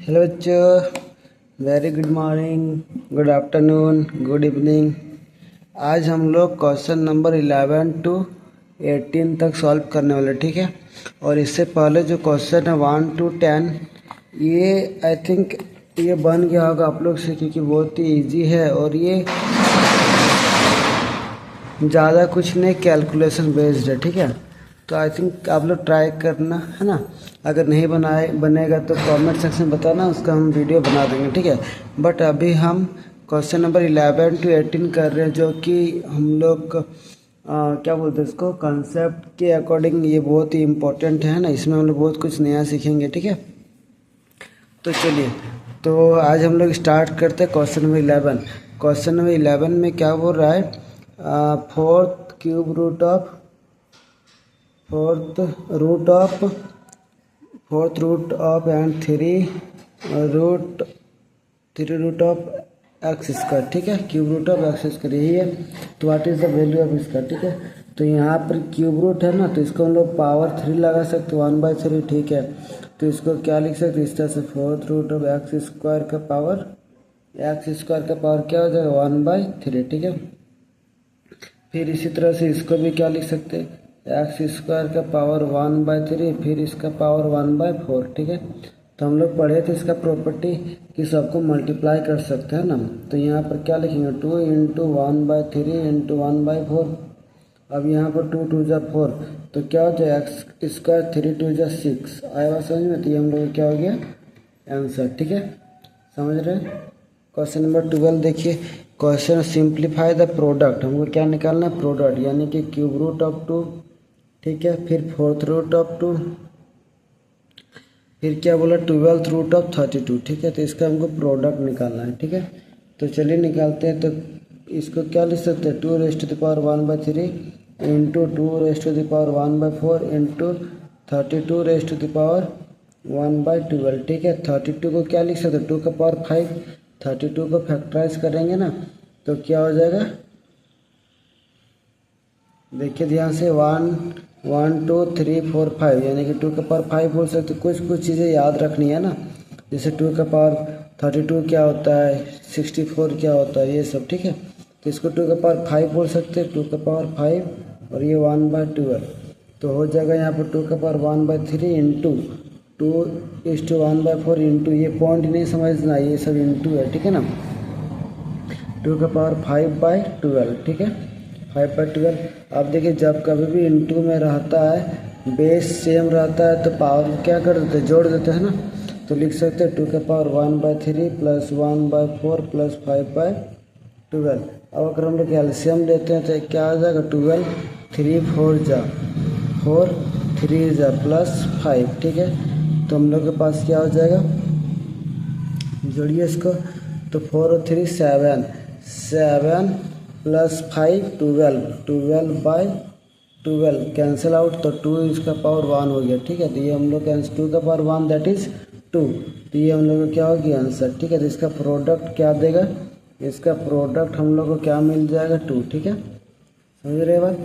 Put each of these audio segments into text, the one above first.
Hello बच्चों, very good morning, good afternoon, good evening. आज हम लोग क्वेश्चन नंबर 11 to 18 तक सॉल्व करने वाले, ठीक है। और इससे पहले जो क्वेश्चन है 1 to 10, ये आई थिंक ये बन गया होगा आप लोग से, क्योंकि बहुत ही इजी है और ये ज़्यादा कुछ नहीं, कैलकुलेशन बेस्ड है, ठीक है। तो आई थिंक आप लोग ट्राई करना, है ना। अगर नहीं बनेगा तो कमेंट सेक्शन में बताना, उसका हम वीडियो बना देंगे, ठीक है। बट अभी हम क्वेश्चन नंबर 11 to 18 कर रहे हैं, जो कि हम लोग क्या बोलते हैं इसको, कंसेप्ट के अकॉर्डिंग ये बहुत ही इम्पोर्टेंट है ना। इसमें हम लोग बहुत कुछ नया सीखेंगे, ठीक है। तो चलिए, तो आज हम लोग स्टार्ट करते हैं क्वेश्चन नंबर 11। क्वेश्चन नंबर 11 में क्या बोल रहा है, fourth root of and three root of X square, ठीक है। Cube root of X square यही है। तो what is the value of इसका, ठीक है। तो यहाँ पर क्यूब रूट है ना, तो इसको हम लोग पावर 3 लगा सकते, 1/3, ठीक है। तो इसको क्या लिख सकते इस तरह से, fourth root of X square का पावर क्या हो जाएगा, 1/3, ठीक है। फिर इसी तरह से इसको भी क्या लिख सकते हैं, एक्स स्क्वायर का पावर 1/3, फिर इसका पावर 1/4, ठीक है। तो हम लोग पढ़े थे इसका प्रॉपर्टी कि सबको मल्टीप्लाई कर सकते हैं ना। तो यहाँ पर क्या लिखेंगे, 2 × 1/3 × 1/4। अब यहाँ पर 2 2 जा 4, तो क्या हो जाए एक्स स्क्वायर 3 2 जा 6 आएगा समझ में। तो ये हम लोग क्या हो गया आंसर, ठीक है। समझ रहे हैं। क्वेश्चन नंबर 12 देखिए, क्वेश्चन सिंप्लीफाई द प्रोडक्ट। हमको क्या निकालना है, प्रोडक्ट, यानी कि क्यूब रूट ऑफ 2, ठीक है। फिर फोर्थ रूट ऑफ 2, फिर क्या बोला 12th रूट ऑफ 32, ठीक है। तो इसका हमको प्रोडक्ट निकालना है, ठीक है। तो चलिए निकालते हैं। तो इसको क्या लिख सकते हैं, 2 raised to the power 1/3 into 2 raised to the power 1/4 into 32 raised to the power 1/12, ठीक है। 32 को क्या लिख सकते हैं, 2 का पावर 5, 32 को फैक्टराइज करेंगे ना, तो क्या हो जाएगा, देखिए ध्यान से, 1 1 2 3 4 5, यानी कि 2 का पावर 5 बोल सकते। कुछ चीज़ें याद रखनी है ना, जैसे 2 का पावर 32 क्या होता है, 64 क्या होता है, ये सब, ठीक है। तो इसको 2 का पावर 5 बोल सकते हैं, 2 का पावर 5 और ये 1/12। तो हो जाएगा यहाँ पर 2 का पावर 1/3 इंटू 2:1/4 इंटू, ये पॉइंट नहीं समझना, ये सब इंटू है, ठीक है ना। 2 का पावर 5/12, ठीक है, 5/12। अब देखिए, जब कभी भी इंटू में रहता है, बेस सेम रहता है, तो पावर क्या कर देते हैं, जोड़ देते हैं ना। तो लिख सकते हैं 2 का पावर 1/3 प्लस 1/4 प्लस 5/12। अब अगर हम लोग एलसीएम लेते हैं तो क्या आ जाएगा, 12 3 4 जा 4 3 जा प्लस 5, ठीक है। तो हम लोग के पास क्या हो जाएगा, जोड़िए इसको, तो 4 और 3 7 प्लस 5 12 कैंसिल आउट, तो 2 इसका पावर 1 हो गया, ठीक है। तो ये हम लोग का 2 का पावर 1 दैट इज 2, तो ये हम लोग को क्या हो गया आंसर, ठीक है। तो इसका प्रोडक्ट क्या देगा, इसका प्रोडक्ट हम लोग को क्या मिल जाएगा, 2, ठीक है। समझ रहे बात।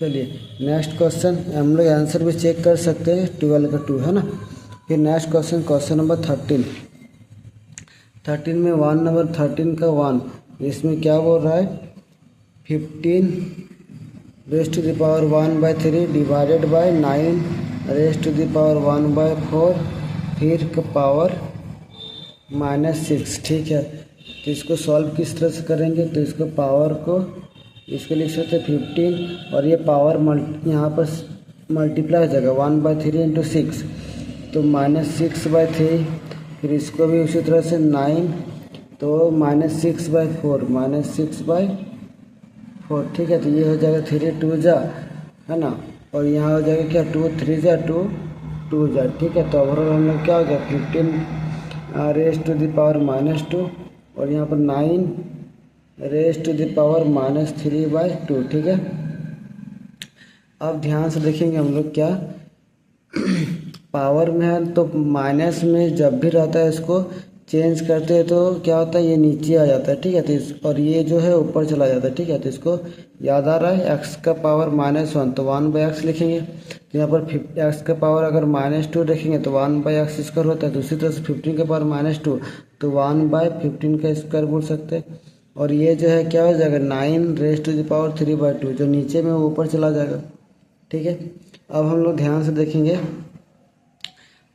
चलिए नेक्स्ट क्वेश्चन, हम लोग आंसर भी चेक कर सकते हैं, 12 का 2 है ना। फिर नेक्स्ट क्वेश्चन, क्वेश्चन नंबर 13 में 1 नंबर 13 का 1, इसमें क्या बोल रहा है, 15 raised to the power 1/3 divided by 9 raised to the power 1/4 फिर का पावर -6, ठीक है। तो इसको सॉल्व किस तरह से करेंगे, तो इसको पावर को इसके लिख सकते 15 और ये पावर यहाँ पर मल्टीप्लाई हो जाएगा 1/3 इंटू 6, तो -6/3। फिर इसको भी उसी तरह से 9, तो -6/4, ठीक है। तो ये हो जाएगा 3 2 जा, है ना। और यहाँ हो जाएगा क्या, 2 3 जा 2 2 जा, ठीक है। तो ओवरऑल हम लोग क्या हो गया, 15 raised to the power -2 और यहाँ पर 9 raised to the power -3/2, ठीक है। अब ध्यान से देखेंगे हम लोग, क्या पावर में है तो माइनस में जब भी रहता है इसको चेंज करते हैं तो क्या होता है, ये नीचे आ जाता है, ठीक है। तो और ये जो है ऊपर चला जाता है, ठीक है। तो इसको याद आ रहा है, एक्स का पावर -1 तो 1/x लिखेंगे। तो यहाँ पर एक्स का पावर अगर -2 रखेंगे तो 1/x² होता है। तो उसी तरह से 15 का पावर -2 तो 1/15 का स्क्वायर बोल सकते हैं। और ये जो है क्या हो जाएगा, 9^3/2 जो नीचे में वो ऊपर चला जाएगा, ठीक है। अब हम लोग ध्यान से देखेंगे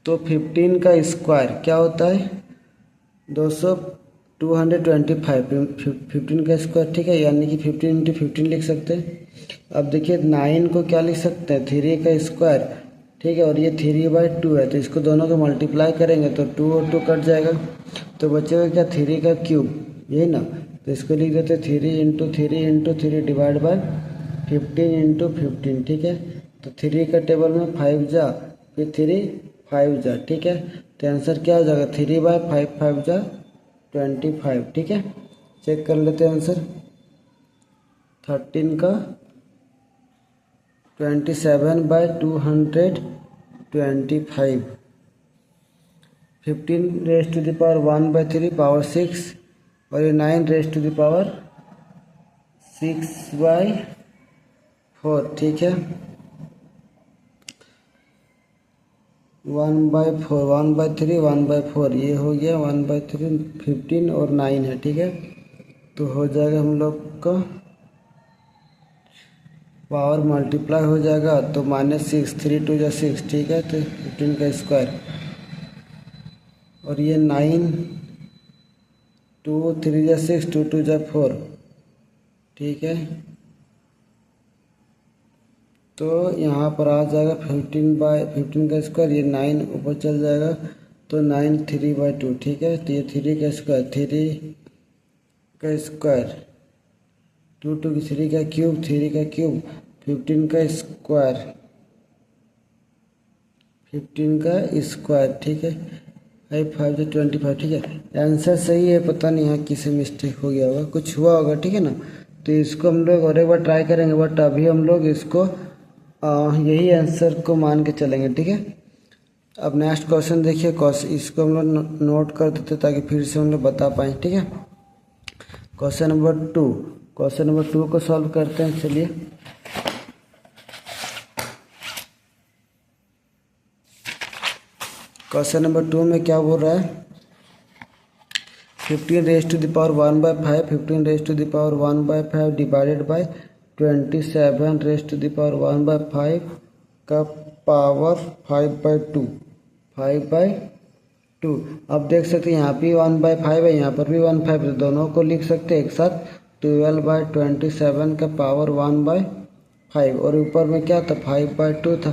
तो 15 का स्क्वायर क्या होता है, 225 15 का स्क्वायर, ठीक है। यानी कि 15 × 15 लिख सकते हैं। अब देखिए 9 को क्या लिख सकते हैं, 3 का स्क्वायर, ठीक है। और ये 3/2 है, तो इसको दोनों को मल्टीप्लाई करेंगे तो 2 और 2 कट जाएगा, तो बचेगा क्या, 3 का क्यूब, यही ना। तो इसको लिख देते 3 × 3 × 3 डिवाइड बाय 15 × 15, ठीक है। तो 3 का टेबल में 5 जा, फिर 3 5 जा, ठीक है। तो आंसर क्या हो जाएगा, 3/5 5 जा 25, ठीक है। चेक कर लेते हैं आंसर। 13 का 27/225, 15 raised to the power 1/3 power 6, और ये 9 raised to the power 6/4, ठीक है। 1/4 1/3 1/4 ये हो गया 1/3, 15 और 9 है, ठीक है। तो हो जाएगा हम लोग का पावर मल्टीप्लाई हो जाएगा तो -6, 3 2 जा 6, ठीक है। तो 15 का स्क्वायर, और ये 9 2 3 जा 6, 2 2 जा 4, ठीक है। तो यहाँ पर आ जाएगा 15/15 का स्क्वायर, ये 9 ऊपर चल जाएगा तो 9 3/2, ठीक है। तो ये 3 का स्क्वायर, 3 का स्क्वायर 2 2 की 3 का क्यूब, 3 का क्यूब 15 का स्क्वायर, 15 का स्क्वायर, ठीक है। 5 5 जो 25, ठीक है। आंसर सही है, पता नहीं यहाँ किसी मिस्टेक हो गया होगा, कुछ हुआ होगा, ठीक है ना। तो इसको हम लोग और एक बार ट्राई करेंगे, बट अभी हम लोग इसको यही आंसर को मान के चलेंगे, ठीक है। अब नेक्स्ट क्वेश्चन देखिए, इसको हम लोग नोट कर देते ताकि फिर से हम लोग बता पाएँ, ठीक है। क्वेश्चन नंबर 2 को सॉल्व करते हैं, चलिए। क्वेश्चन नंबर 2 में क्या बोल रहा है, 15 raised to the power 1/5, 15 raised to the power 1/5 divided by 27 raised to the power 1/5 का पावर 5/2, 5/2। अब देख सकते हैं यहाँ भी 1/5 है, यहाँ पर भी 1/5 है, दोनों को लिख सकते हैं एक साथ, 12/27 का पावर 1/5, और ऊपर में क्या था, 5/2 था।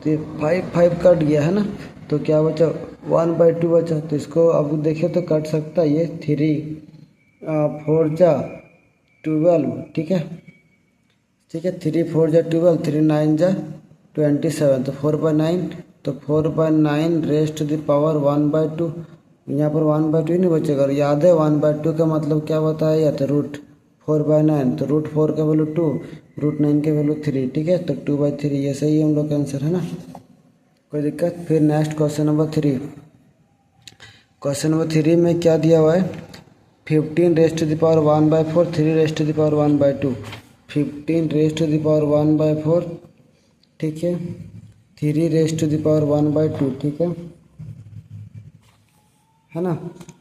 तो 5 5 कट गया है ना, तो क्या बचा, 1/2 बचा। तो इसको अब देखें तो कट सकता है, ये 3 4 जा 12, ठीक है, ठीक है। 3 4 जा 12, 3 9 जा 27, तो 4/9, तो 4/9 रेस्ट टू द पावर 1/2। यहाँ पर 1/2 ही नहीं बचेगा, और याद है 1/2 का मतलब क्या बताया, तो √4/9, तो √4 का वैल्यू 2, √9 का वैल्यू 3, ठीक है। तो 2/3 ये सही हम लोग का आंसर है ना, कोई दिक्कत। फिर next question number 3। Question number 3 में क्या दिया हुआ है, 15 raised to the power 1/4, 3 raised to the power 1/2, 15 raised to the power 1/4, ठीक है, 3 raised to the power 1/2, ठीक है ना।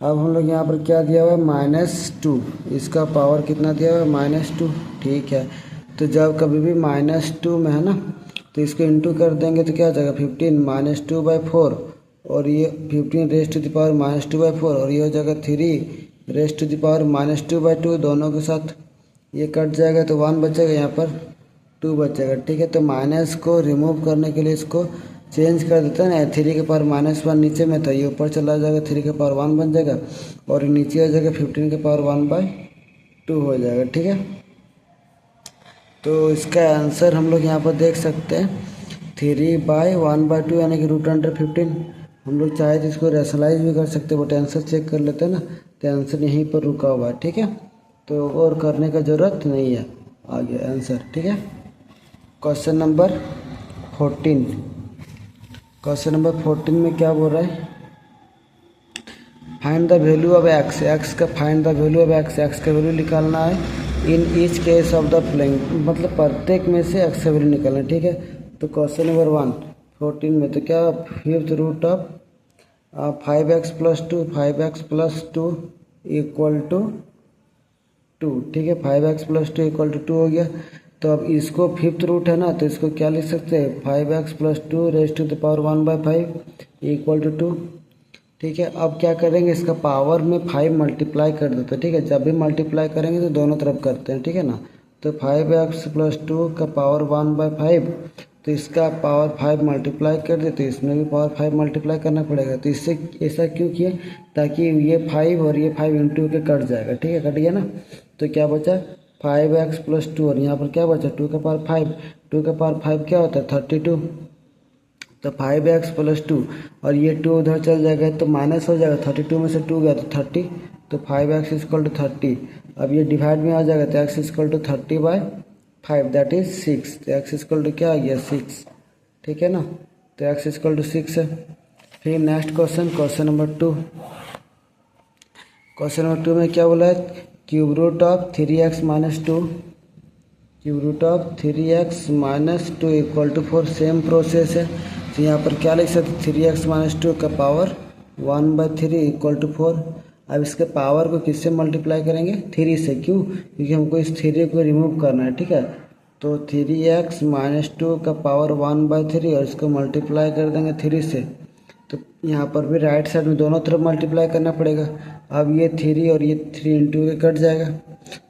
अब हम लोग यहाँ पर क्या दिया हुआ है, -2, इसका पावर कितना दिया हुआ है, -2, ठीक है। तो जब कभी भी -2 में है ना, तो इसको इंटू कर देंगे तो क्या हो जाएगा, 15 -2/4, और ये 15 raised to the power -2/4, और ये हो जाएगा 3 raised to the power -2/2, दोनों के साथ ये कट जाएगा तो 1 बचेगा, यहाँ पर 2 बचेगा, ठीक है। तो माइनस को रिमूव करने के लिए इसको चेंज कर देते हैं ना, 3 के पावर -1 नीचे में था, ये ऊपर चला जाएगा, 3 के पावर 1 बन जाएगा, और नीचे आ जाएगा 15 के पावर 1/2 हो जाएगा, ठीक है। तो इसका आंसर हम लोग यहाँ पर देख सकते हैं 3/1/2 यानी कि √15। हम लोग चाहे तो इसको रेशनलाइज भी कर सकते हैं, बट आंसर चेक कर लेते हैं ना, तो आंसर यहीं पर रुका हुआ है, ठीक है। तो और करने का ज़रूरत नहीं है, आ गया आंसर, ठीक है। Question number 14। क्वेश्चन नंबर 14 में क्या बोल रहा है, find the value of x, x का find the value of x, x का वैल्यू निकालना है in each case of the following, मतलब प्रत्येक में से एक्स का वैल्यू निकालना है, ठीक है। तो क्वेश्चन नंबर 1 14 में तो क्या fifth root of 5x plus 2, 5x plus 2 equal to 2, ठीक है। 5x प्लस 2 इक्वल टू 2 हो गया। तो अब इसको फिफ्थ रूट है ना, तो इसको क्या लिख सकते हैं 5x plus 2 raise to the power 1/5 equal to 2, ठीक है। अब क्या करेंगे, इसका पावर में 5 मल्टीप्लाई कर देते हैं, ठीक है। जब भी मल्टीप्लाई करेंगे तो दोनों तरफ करते हैं, ठीक है ना। तो 5x प्लस 2 का पावर 1/5, तो इसका पावर 5 मल्टीप्लाई कर दे तो इसमें भी पावर 5 मल्टीप्लाई करना पड़ेगा। तो इससे ऐसा क्यों किया, ताकि ये 5 और ये 5 इंटू के कट जाएगा, ठीक है, कट गया ना। तो क्या बचा 5x प्लस 2 और यहाँ पर क्या बचा 2 का पावर 5, 2 का पावर 5 क्या होता है 32। तो 5x प्लस 2 और ये 2 उधर चल जाएगा तो माइनस हो जाएगा, 32 में से 2 गया तो 30, तो 5x इक्वल टू 30। अब ये डिवाइड में आ जाएगा तो x equal to 30/5 that is 6, तो x इक्वल टू क्या आ गया 6, ठीक है ना। तो x इक्वल टू 6 है। फिर next question, question number 2, question number 2 में क्या बोला है cube root of 3x minus 2, cube root of 3x minus 2 equal to 4, same process है। तो यहाँ पर क्या लिख सकते 3x माइनस 2 का पावर 1/3 इक्वल टू 4। अब इसके पावर को किससे मल्टीप्लाई करेंगे 3 से, क्यों, क्योंकि हमको इस 3 को रिमूव करना है, ठीक है। तो 3x माइनस 2 का पावर 1/3 और इसको मल्टीप्लाई कर देंगे 3 से। तो यहाँ पर भी राइट साइड में दोनों तरफ मल्टीप्लाई करना पड़ेगा। अब ये 3 और ये 3 इंटू के कट जाएगा,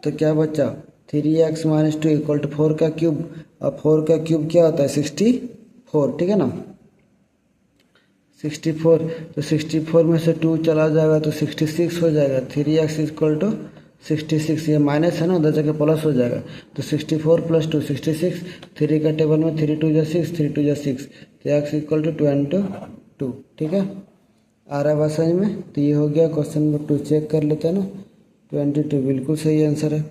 तो क्या बचा 3x माइनस 2 इक्वल टू 4 का क्यूब। अब 4 का क्यूब क्या होता है 64, ठीक है ना, 64। तो 64 में से 2 चला जाएगा तो 66 हो जाएगा। 3x इक्वल टू 66, ये माइनस है ना, उधर जगह प्लस हो जाएगा। तो 64 प्लस 2 66, 3 का टेबल में 3 2 6, 3 2 6, तो x इक्वल टू 22, ठीक है। आ रहा है बात समझ में। तो ये हो गया क्वेश्चन नंबर 2, चेक कर लेते हैं ना, 22 बिल्कुल सही आंसर है।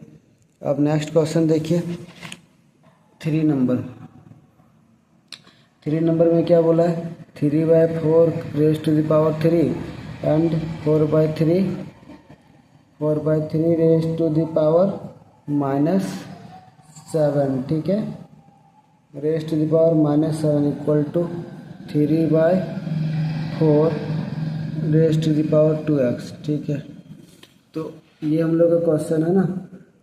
अब नेक्स्ट क्वेश्चन देखिए 3 नंबर में क्या बोला है 3/4 raise to the power 3 and 4/3 raise to the power -7, ठीक है। Raise to the power -7 equal to 3/4 raise to the power 2x, ठीक है। तो ये हम लोग का क्वेश्चन है ना,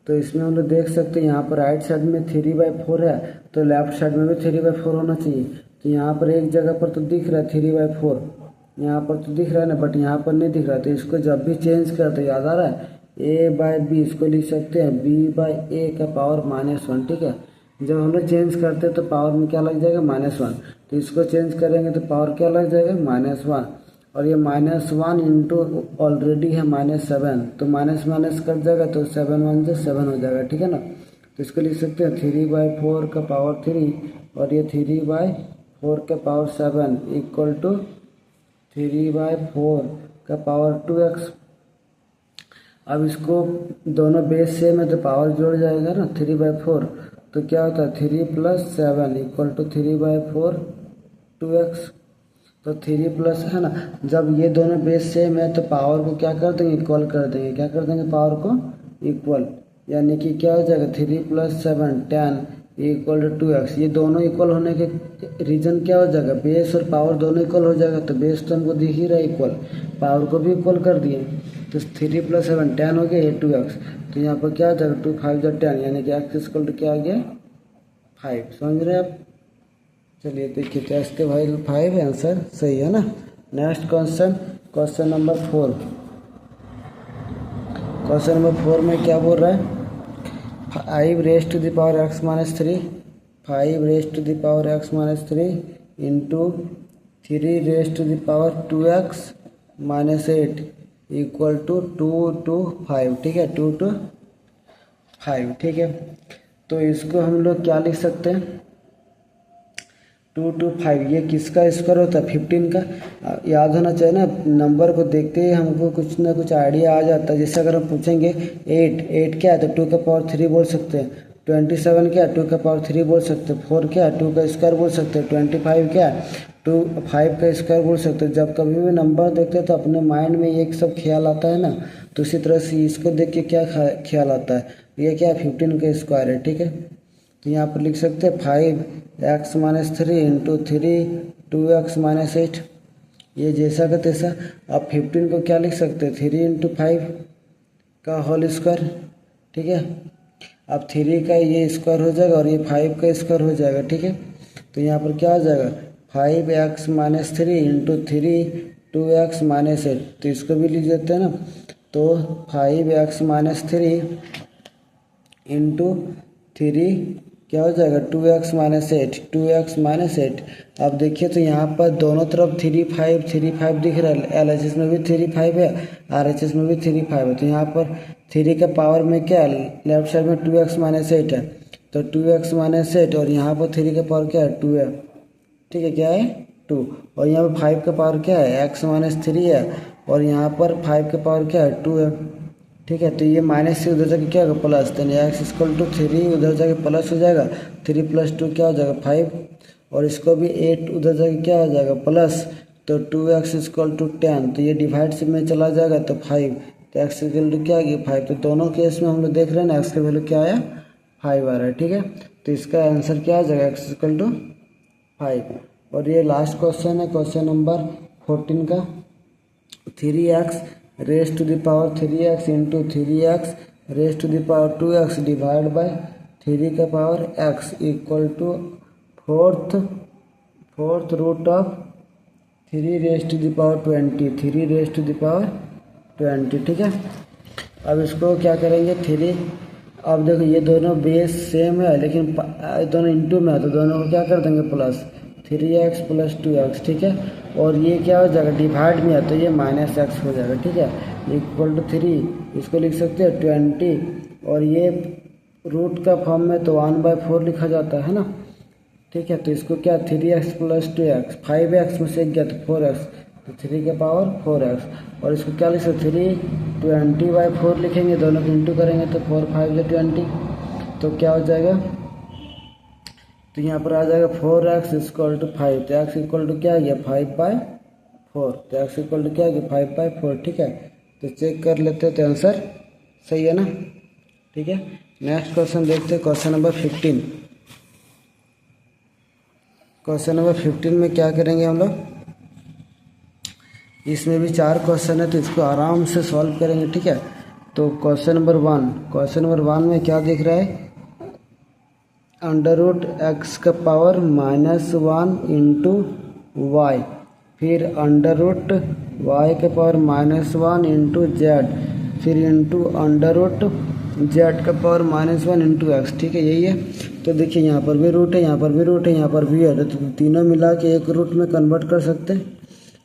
तो इसमें हम लोग देख सकते हैं यहाँ पर राइट साइड में 3/4 है, तो लेफ्ट साइड में भी 3/4 होना चाहिए। तो यहाँ पर एक जगह पर तो दिख रहा है 3/4, यहाँ पर तो दिख रहा है ना, बट यहाँ पर नहीं दिख रहा। तो इसको जब भी चेंज करते याद आ रहा है a/b, इसको लिख सकते हैं b/a का पावर -1, ठीक है। जब हम लोग चेंज करते हैं तो पावर में क्या लग जाएगा -1, तो इसको चेंज करेंगे तो पावर क्या लग जाएगा -1, और ये -1 इंटू ऑलरेडी है -7, तो माइनस माइनस कट जाएगा तो 7 1 से 7 हो जाएगा, ठीक है ना। तो इसको लिख सकते हैं 3/4 का पावर 3 और ये 3/4 का पावर 7 इक्वल टू 3/4 का पावर 2x। अब इसको दोनों बेस सेम है तो पावर जोड़ जाएगा ना 3/4, तो क्या होता है 3 + 7 इक्वल टू 3/4 2x। तो 3 प्लस है ना, जब ये दोनों बेस सेम है तो पावर को क्या कर देंगे इक्वल कर देंगे, क्या कर देंगे पावर को इक्वल, यानी कि क्या हो जाएगा 3 + 7 10 इक्वल टू 2x। ये दोनों इक्वल होने के रीजन क्या हो जाएगा, बेस और पावर दोनों इक्वल हो जाएगा। तो बेस तो हमको दिख ही रहा है इक्वल, पावर को भी इक्वल कर दिए, तो 3 + 7 10 हो गया, ये 2x। तो यहाँ पर क्या हो जाएगा 2 5 10, यानी कि x इक्वल टू क्या आ गया 5। समझ रहे हैं आप। चलिए देखिए तो इसके भाई 5 आंसर सही है ना। Next question, question number 4, question number 4 में क्या बोल रहा है 5 raise to the power x - 3, 5 raise to the power x - 3 into 3 raise to the power 2x - 8 equal to 2 to 5, ठीक है, 2 to 5, ठीक है। तो इसको हम लोग क्या लिख सकते हैं 2 to 5, ये किसका स्क्वायर होता है 15 का। याद होना चाहिए ना, नंबर को देखते ही हमको कुछ ना कुछ आइडिया आ जाता है। जैसे अगर हम पूछेंगे 8 क्या है तो 2 का पावर 3 बोल सकते हैं, 27 क्या है 2 का पावर 3 बोल सकते हैं, 4 क्या है 2 का स्क्वायर बोल सकते हैं, 25 क्या है 5 का स्क्वायर बोल सकते हो। जब कभी भी नंबर देखते हैं तो अपने माइंड में एक सब ख्याल आता है ना, तो उसी तरह से इसको देख के क्या ख्याल आता है, ये क्या 15 का स्क्वायर है, ठीक है। तो यहाँ पर लिख सकते हैं 5x-3 इंटू 3 2x-8। ये जैसा का तैसा। आप 15 को क्या लिख सकते हैं, 3 इंटू 5 का होल स्क्वायर, ठीक है। अब 3 का ये स्क्वायर हो जाएगा और ये 5 का स्क्वायर हो जाएगा, ठीक है। तो यहाँ पर क्या हो जाएगा 5x-3 इंटू 3 2x-8। तो इसको भी लिख देते हैं ना, तो 5x-3 इंटू 3 क्या हो जाएगा 2x-8 2x-8। अब देखिए तो यहाँ पर दोनों तरफ 3 5 दिख रहा है। LHS में भी 3 5 है, RHS में भी 3 5 है। तो यहाँ पर 3 का पावर में क्या है, लेफ्ट साइड में 2x-8 है, तो 2x-8 और यहाँ पर 3 का पावर क्या है 2 है, ठीक है, क्या है 2। और यहाँ पर 5 का पावर क्या है x-3 है, और यहाँ पर 5 का पावर क्या है 2 है, ठीक है। तो ये माइनस से उधर जाके क्या होगा प्लस, तो x=3 उधर जाके प्लस हो जाएगा, 3 + 2 क्या हो जाएगा 5, और इसको भी 8 उधर जाके क्या हो जाएगा प्लस, तो 2x=10। तो ये डिवाइड से में चला जाएगा तो 5, तो x क्या आ गया 5। तो दोनों केस में हम लोग देख रहे हैं ना x का वैल्यू क्या आया 5 आ रहा है, ठीक है। तो इसका आंसर क्या आ जाएगा x=5। और ये लास्ट क्वेश्चन है, क्वेश्चन नंबर 14 का। 3x raise to the power 3x into 3x raise to the power 2x divide by 3 का power x equal to fourth root of 3 raise to the power 20 3 raise to the power 20, ठीक है। अब इसको क्या करेंगे 3, अब देखो ये दोनों बेस सेम है लेकिन दोनों इंटू में है, तो दोनों को क्या कर देंगे प्लस, 3x + 2x, ठीक है। और ये क्या हो जाएगा डिवाइड में है तो ये -x हो जाएगा, ठीक है, इक्वल टू 3। इसको लिख सकते हैं 20, और ये रूट का फॉर्म में तो 1/4 लिखा जाता है ना, ठीक है। तो इसको क्या 3x + 2x, 5x में से गया तो 4x, तो 3 का पावर 4x। और इसको क्या लिख सकते 3 20/4 लिखेंगे, दोनों को इंटू करेंगे तो 4 5 = 20, तो क्या हो जाएगा, तो यहाँ पर आ जाएगा 4x = 5। तो x इक्वल टू क्या आ गया 5/4, तो x इक्वल टू क्या आ गया 5/4, ठीक है। तो चेक कर लेते हैं तो आंसर सही है ना, ठीक है। नेक्स्ट क्वेश्चन देखते हैं, क्वेश्चन नंबर 15। क्वेश्चन नंबर 15 में क्या करेंगे हम लोग, इसमें भी 4 क्वेश्चन है तो इसको आराम से सॉल्व करेंगे, ठीक है। तो क्वेश्चन नंबर 1 में क्या दिख रहा है, √x का पावर -1 इंटू y, फिर √y का पावर -1 इंटू z, फिर इंटू √z का पावर -1 इंटू x, ठीक है, यही है। तो देखिए यहाँ पर भी रूट है, यहाँ पर भी रूट है, यहाँ पर भी है, तो तीनों मिला के एक रूट में कन्वर्ट कर सकते हैं।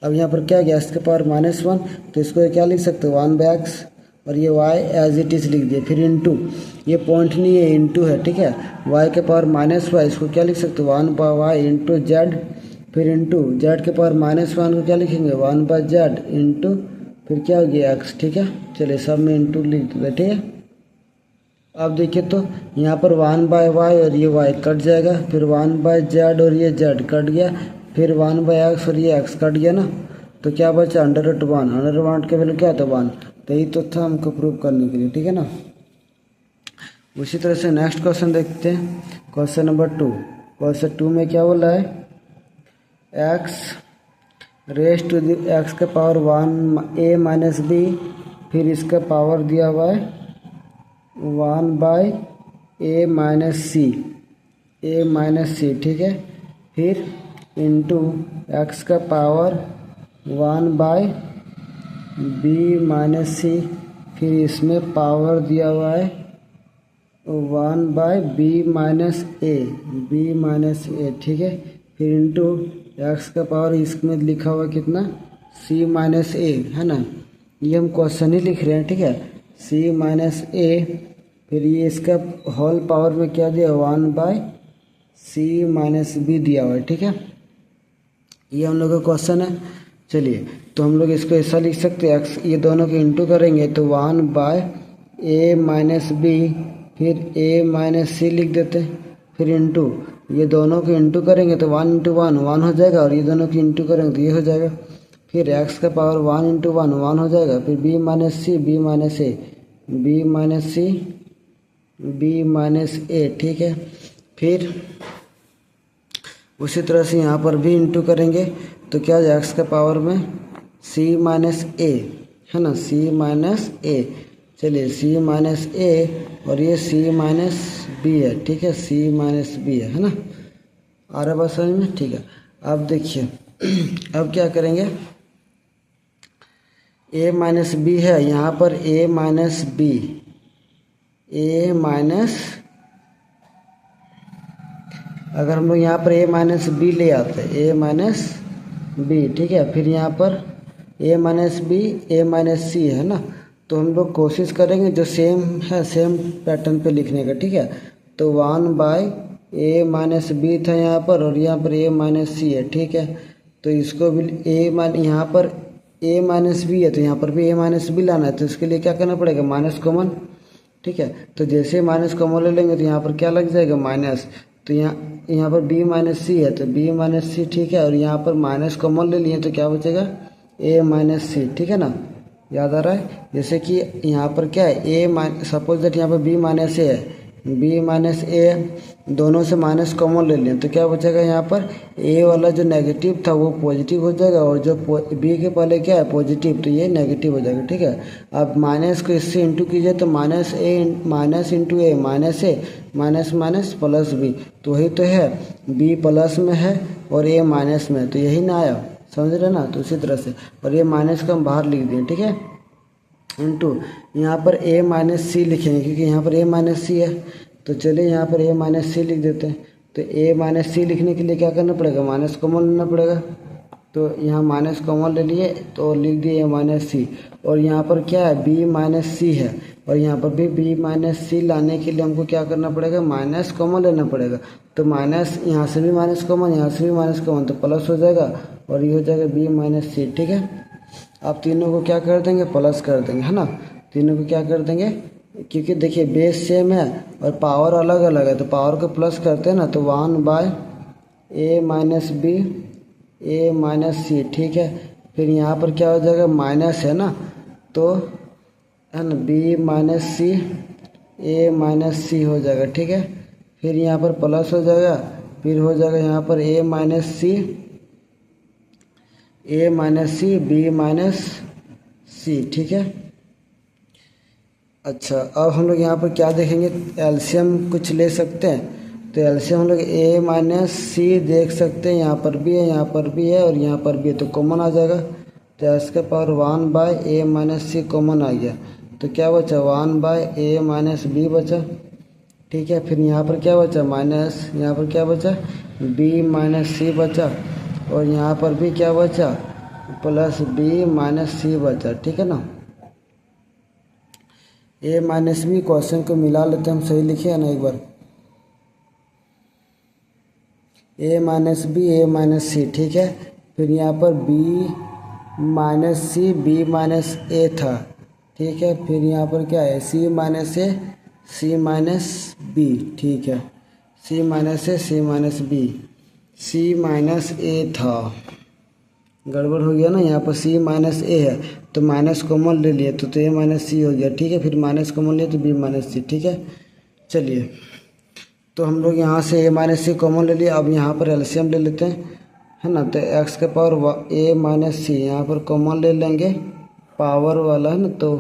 अब यहाँ पर क्या गया x का पावर -1, तो इसको क्या लिख सकते हो 1/x, और ये y एज इट इज़ लिख दिया, फिर इंटू, ये पॉइंट नहीं है इंटू है, ठीक है, y के पावर -y, इसको क्या लिख सकते हो 1/y इंटू z, फिर इंटू z के पावर -1 को क्या लिखेंगे 1/z इंटू, फिर क्या हो गया x, ठीक है। चलिए सब में इंटू लिख देते, ठीक है। अब देखिए तो यहाँ पर 1/y और ये y कट जाएगा, फिर 1/z और ये z कट गया, फिर 1/x और ये x कट गया ना, तो क्या बचा √1 के वैल्यू क्या था 1। तो यही तो था हमको प्रूव करने के लिए, ठीक है ना। उसी तरह से नेक्स्ट क्वेश्चन देखते हैं, क्वेश्चन नंबर 2। क्वेश्चन 2 में क्या बोला है, x raise to the x का पावर 1a - b, फिर इसका पावर दिया हुआ है 1/a - c, ठीक है, फिर इंटू x का पावर 1/b - c, फिर इसमें पावर दिया हुआ है 1/b - a, ठीक है, फिर इंटू x का पावर इसमें लिखा हुआ कितना c - a है ना, ये हम क्वेश्चन ही लिख रहे हैं, ठीक है, c - a, फिर ये इसका होल पावर में क्या दिया 1/c - b दिया हुआ है, ठीक है। ये हम लोग का क्वेश्चन है। चलिए तो हम लोग इसको ऐसा लिख सकते हैं, x ये दोनों को इंटू करेंगे तो 1/a - b, फिर a - c लिख देते हैं, फिर इंटू ये दोनों को इंटू करेंगे तो 1 इंटू वन वन हो जाएगा, और ये दोनों की इंटू करेंगे तो ये हो जाएगा। फिर एक्स का पावर 1 इंटू वन वन हो जाएगा। फिर B minus C, B minus A, B minus C, B minus A, ठीक है। फिर उसी तरह से यहाँ पर भी इंटू करेंगे तो क्या हो जाएगा, एक्स का पावर में सी माइनस ए, है ना, सी माइनस ए। चलिए सी माइनस ए, और ये सी माइनस बी है, ठीक है, सी माइनस बी है ना। आ रहा बात समझ में, ठीक है। अब देखिए अब क्या करेंगे, ए माइनस बी है यहाँ पर, ए माइनस बी, ए माइनस, अगर हम लोग यहाँ पर ए माइनस बी ले आते हैं, ए माइनस बी, ठीक है। फिर यहाँ पर ए माइनस बी, ए माइनस सी है ना, तो हम लोग कोशिश करेंगे जो सेम है सेम पैटर्न पे लिखने का, ठीक है। तो 1 बाय ए माइनस बी था यहाँ पर, और यहाँ पर ए माइनस सी है, ठीक है। तो इसको भी यहाँ पर ए माइनस बी है तो यहाँ पर भी ए माइनस बी लाना है, तो इसके लिए क्या करना पड़ेगा, माइनस कॉमन, ठीक है। तो जैसे माइनस कॉमन ले लेंगे तो यहाँ पर क्या लग जाएगा, माइनस। तो यहाँ पर बी माइनस सी है तो बी माइनस सी, ठीक है। और यहाँ पर माइनस कॉमन ले लिए तो क्या बचेगा, ए माइनस सी, ठीक है ना, याद आ रहा है। जैसे कि यहाँ पर क्या है, ए माइनस, सपोज दैट यहाँ पर बी माइनस ए है, बी माइनस ए, दोनों से माइनस कॉमन ले लें तो क्या बचेगा, यहाँ पर ए वाला जो नेगेटिव था वो पॉजिटिव हो जाएगा, और जो बी के पहले क्या है, पॉजिटिव, तो ये नेगेटिव हो जाएगा, ठीक है। अब माइनस को इससे इंटू कीजिए तो माइनस ए, माइनस इंटू ए, माइनस ए, माइनस माइनस प्लस बी, तो वही तो है, बी प्लस में है और ए माइनस में है, तो यही ना आया, समझ रहे ना। तो उसी तरह से, और ये माइनस को हम बाहर लिख दिए, ठीक है, इंटू यहाँ पर ए माइनस सी लिखेंगे क्योंकि यहाँ पर ए माइनस सी है। तो चलिए यहाँ पर ए माइनस सी लिख देते हैं। तो ए माइनस सी लिखने के लिए क्या करना पड़ेगा, माइनस कॉमन लेना पड़ेगा। तो यहाँ माइनस कॉमन ले लिए तो लिख दिए ए माइनस सी, और यहाँ पर क्या है, बी माइनस सी है, और यहाँ पर भी बी माइनस सी लाने के लिए हमको क्या करना पड़ेगा, माइनस कॉमन लेना पड़ेगा। तो माइनस यहाँ से भी माइनस कॉमन, यहाँ से भी माइनस कॉमन, तो प्लस हो जाएगा, और ये हो जाएगा बी माइनस सी, ठीक है। आप तीनों को क्या कर देंगे, प्लस कर देंगे, है ना, तीनों को क्या कर देंगे, क्योंकि देखिए बेस सेम है और पावर अलग अलग है, तो पावर को प्लस करते हैं ना, तो 1 bye A minus B, A minus सी, ठीक है। फिर यहाँ पर क्या हो जाएगा, माइनस है ना, तो है ना, B minus C, A minus सी हो जाएगा, ठीक है। फिर यहाँ पर प्लस हो जाएगा, फिर हो जाएगा यहाँ पर ए minus C, A minus C, B minus सी, ठीक है। अच्छा अब हम लोग यहाँ पर क्या देखेंगे, एलसीएम कुछ ले सकते हैं। तो एलसीएम हम लोग ए माइनस सी देख सकते हैं, यहाँ पर भी है, यहाँ पर भी है, और यहाँ पर भी है, तो कॉमन आ जाएगा। तो इसके पावर 1 बाय ए माइनस सी कॉमन आ गया, तो क्या बचा, 1 बाय ए माइनस बी बचा, ठीक है। फिर यहाँ पर क्या बचा, माइनस, यहाँ पर क्या बचा, बी माइनस सी बचा, और यहाँ पर भी क्या बचा, प्लस बी माइनस सी बचा, ठीक है ना। ए माइनस बी क्वेश्चन को मिला लेते हैं हम, सही लिखे है ना एक बार, ए माइनस बी, ए माइनस सी, ठीक है। फिर यहाँ पर बी माइनस सी, बी माइनस ए था, ठीक है। फिर यहाँ पर क्या है, सी minus A, C minus B, ठीक है, सी minus A, C minus B, C minus ए था, गड़बड़ हो गया ना, यहाँ पर सी माइनस ए है तो माइनस कॉमन ले लिए तो ए माइनस सी हो गया, ठीक है। फिर माइनस कॉमन लिए तो बी माइनस सी, ठीक है। चलिए तो हम लोग यहाँ से ए माइनस सी कॉमन ले लिए, अब यहाँ पर एलसीएम ले लेते हैं, है ना। तो एक्स के पावर ए माइनस सी यहाँ पर कॉमन ले लेंगे, पावर वाला है ना, तो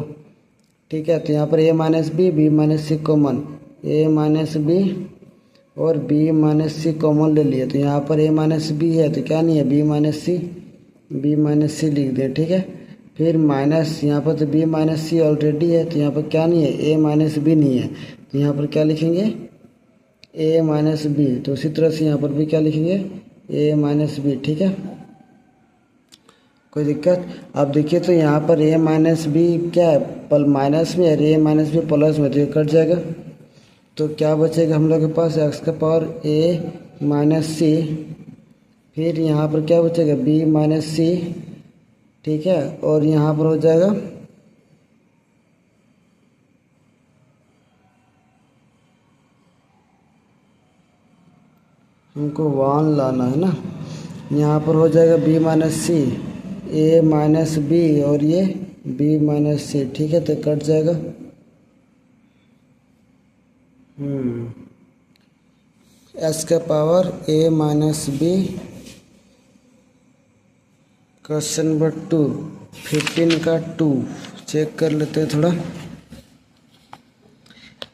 ठीक है। तो यहाँ पर ए माइनस बी, बी माइनस सी कॉमन, ए माइनस बी और बी माइनस सी कॉमन ले लिए, तो यहाँ पर ए माइनस बी है तो क्या नहीं है, बी माइनस सी, बी माइनस सी लिख दें, ठीक है। फिर माइनस यहाँ पर तो बी माइनस सी ऑलरेडी है तो यहाँ पर क्या नहीं है, ए माइनस बी नहीं है, तो यहाँ पर क्या लिखेंगे, ए माइनस बी। तो उसी तरह से यहाँ पर भी क्या लिखेंगे, ए माइनस बी, ठीक है, कोई दिक्कत। अब देखिए तो यहाँ पर ए माइनस बी क्या है, पल माइनस में, और ए माइनस बी प्लस में, तो ये कट जाएगा। तो क्या बचेगा हम लोग के पास, एक्स का पावर ए माइनस सी, फिर यहाँ पर क्या बचेगा, बी माइनस सी, ठीक है। और यहाँ पर हो जाएगा हमको 1 लाना है ना। यहाँ पर हो जाएगा b minus C, a minus B और ये b माइनस सी, ठीक है। तो कट जाएगा। s का power a minus B, question number 2 15 का 2 चेक कर लेते हैं थोड़ा।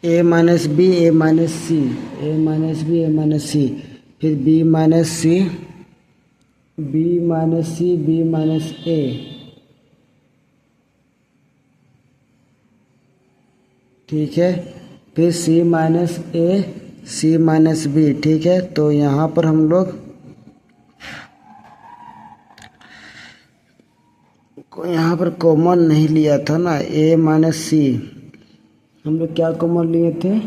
a minus B, a minus C, a minus B, a minus C, फिर b minus C, b minus C, b minus a, ठीक है। फिर c minus a, c minus b, ठीक है। तो यहाँ पर हम लोग यहाँ पर कॉमन नहीं लिया था ना, a माइनस सी, हम लोग क्या कॉमन लिए थे,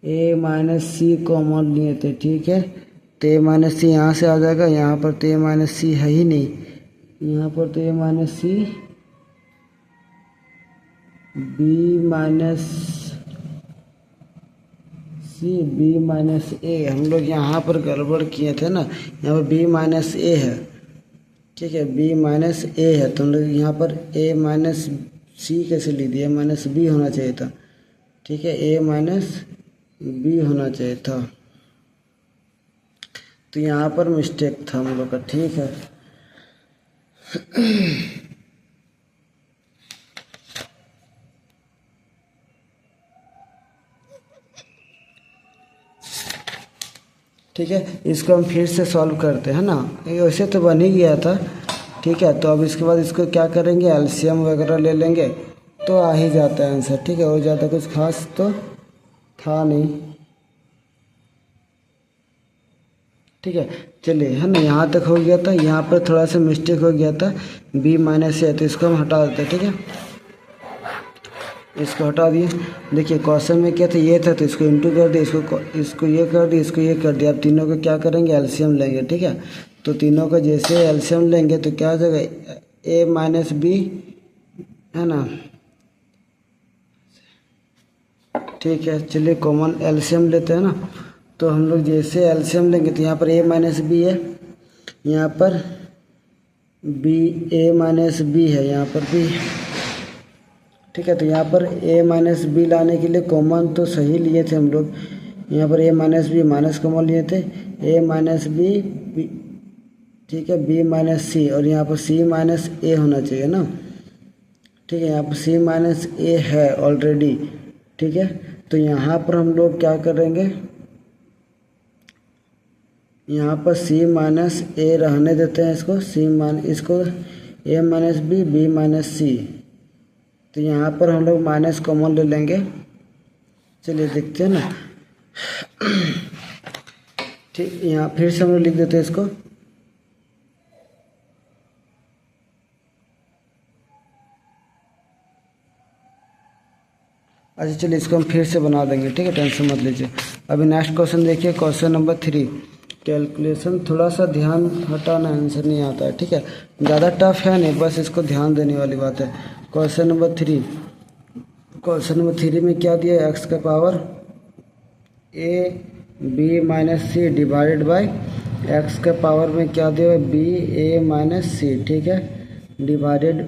a माइनस सी कॉमन लिए थे, ठीक है। तो a माइनस सी यहाँ से आ जाएगा, यहाँ पर तो a माइनस सी है ही नहीं, यहाँ पर तो a minus C, b minus C, b minus a, हम लोग यहाँ पर गड़बड़ किए थे ना, यहाँ पर b माइनस a है, ठीक है, b माइनस a है। तो हम लोग यहाँ पर a माइनस सी कैसे लिख दिया, माइनस b होना चाहिए था, ठीक है, a माइनस b होना चाहिए था। तो यहाँ पर मिस्टेक था हम लोग का, ठीक है। ठीक है, इसको हम फिर से सॉल्व करते हैं ना, ये वैसे तो बन ही गया था, ठीक है। तो अब इसके बाद इसको क्या करेंगे, एलसीएम वगैरह ले लेंगे तो आ ही जाता है आंसर, ठीक है। और ज़्यादा कुछ खास तो था नहीं, ठीक है। चलिए, है ना, यहाँ तक हो गया था। यहाँ पर थोड़ा सा मिस्टेक हो गया था, b माइनस है, तो इसको हम हटा देते हैं, ठीक है। इसको हटा दिए। देखिए क्वेश्चन में क्या था, ये था, तो इसको इंटू कर दिया, इसको ये कर दिया, इसको ये कर दिया। अब तीनों को क्या करेंगे, एलसीएम लेंगे, ठीक है। तो तीनों का जैसे एलसीएम लेंगे तो क्या हो जाएगा, a माइनस बी, है ना, ठीक है। चलिए कॉमन एलसीएम लेते हैं ना। तो हम लोग जैसे एलसीएम लेंगे तो यहाँ पर a माइनस बी है, यहाँ पर a माइनस बी है, यहाँ पर b, ठीक है। तो यहाँ पर a माइनस बी लाने के लिए कॉमन तो सही लिए थे हम लोग, यहाँ पर a minus B minus common लिए थे, a माइनस बी, ठीक है, b माइनस सी, और यहाँ पर c माइनस a होना चाहिए ना, ठीक है। यहाँ पर c माइनस a है ऑलरेडी, ठीक है। तो यहाँ पर हम लोग क्या करेंगे, यहाँ पर c माइनस a रहने देते हैं, इसको इसको a minus B, b minus C. तो यहाँ पर हम लोग माइनस कॉमन ले लेंगे। चलिए देखते हैं ना, ठीक, यहाँ फिर से हम लोग लिख देते हैं इसको, अच्छा चलिए इसको हम फिर से बना देंगे, ठीक है, टेंशन मत लीजिए। अभी नेक्स्ट क्वेश्चन देखिए, क्वेश्चन नंबर 3। कैलकुलेशन थोड़ा सा ध्यान हटाना, आंसर नहीं आता है, ठीक है। ज़्यादा टफ है नहीं, बस इसको ध्यान देने वाली बात है। क्वेश्चन नंबर 3, क्वेश्चन नंबर 3 में क्या दिया है, एक्स का power a b minus C divided by x का पावर में क्या दिया है, b a माइनस सी, ठीक है। डिवाइडेड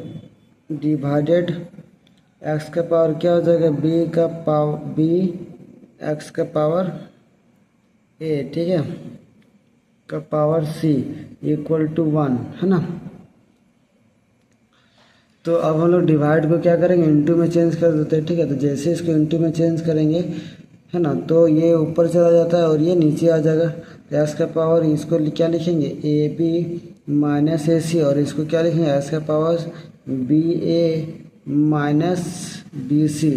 एक्स का पावर क्या हो जाएगा, b एक्स का पावर a, ठीक है, का पावर c इक्वल टू 1, है ना। तो अब हम लोग डिवाइड को क्या करेंगे, इनटू में चेंज कर देते हैं, ठीक है। तो जैसे इसको इनटू में चेंज करेंगे, है ना, तो ये ऊपर चला जाता है और ये नीचे आ जाएगा। तो एक्स का पावर, इसको क्या लिखेंगे, ए बी माइनस ए सी, और इसको क्या लिखेंगे, एक्स का power B A minus B C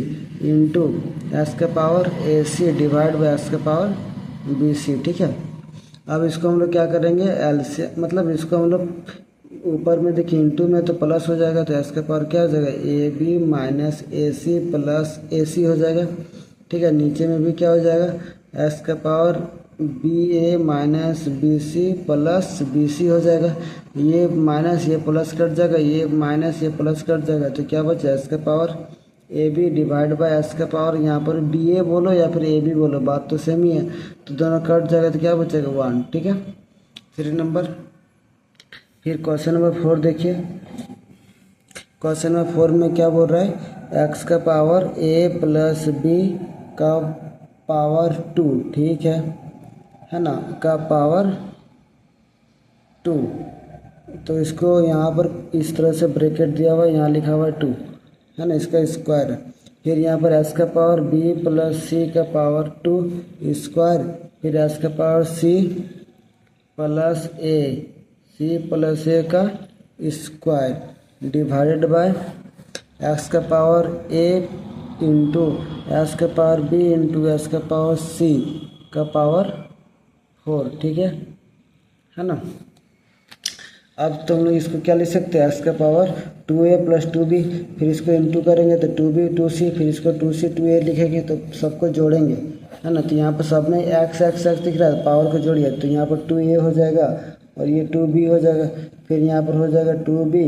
into x का power A C divide by x का पावर बी सी, ठीक है। अब इसको हम लोग क्या करेंगे, एलसीएम, मतलब इसको हम लोग ऊपर में देखिए इंटू में तो प्लस हो जाएगा, तो इसका पावर क्या हो जाएगा, A B minus A C plus A C हो जाएगा, ठीक है। नीचे में भी क्या हो जाएगा, एक्स का power B A minus B C plus B C हो जाएगा। ये माइनस ये प्लस कट जाएगा, ये माइनस ये प्लस कट जाएगा, तो क्या बचा, एक्स का power A B divide by x का पावर, यहाँ पर बी ए बोलो या फिर ए बी बोलो, बात तो सेम ही है, तो दोनों कट जाएगा तो क्या बचेगा 1, ठीक है। 3 नंबर। फिर क्वेश्चन नंबर 4 देखिए। क्वेश्चन नंबर 4 में क्या बोल रहा है, एक्स का पावर ए प्लस बी का पावर 2, ठीक है ना, का पावर 2। तो इसको यहाँ पर इस तरह से ब्रैकेट दिया हुआ है, यहाँ लिखा हुआ है 2, है ना, इसका स्क्वायर है। फिर यहाँ पर एस का पावर बी प्लस सी का पावर 2 स्क्वायर, फिर एस का power C plus A, C plus ए का स्क्वायर डिवाइडेड बाय एक्स का पावर ए इंटू एस का पावर बी इंटू एस का पावर सी का पावर 4, ठीक है ना। अब तुम लोग इसको क्या लिख सकते हैं, एक्स का पावर 2a प्लस 2b, फिर इसको इंटू करेंगे तो 2b 2c, फिर इसको 2c 2a लिखेंगे तो सबको जोड़ेंगे, है ना। तो यहाँ पर सब में एक्स एक्स एक्स दिख रहा है, पावर को जोड़िए तो यहाँ पर 2a हो जाएगा और ये 2b हो जाएगा, फिर यहाँ पर हो जाएगा 2b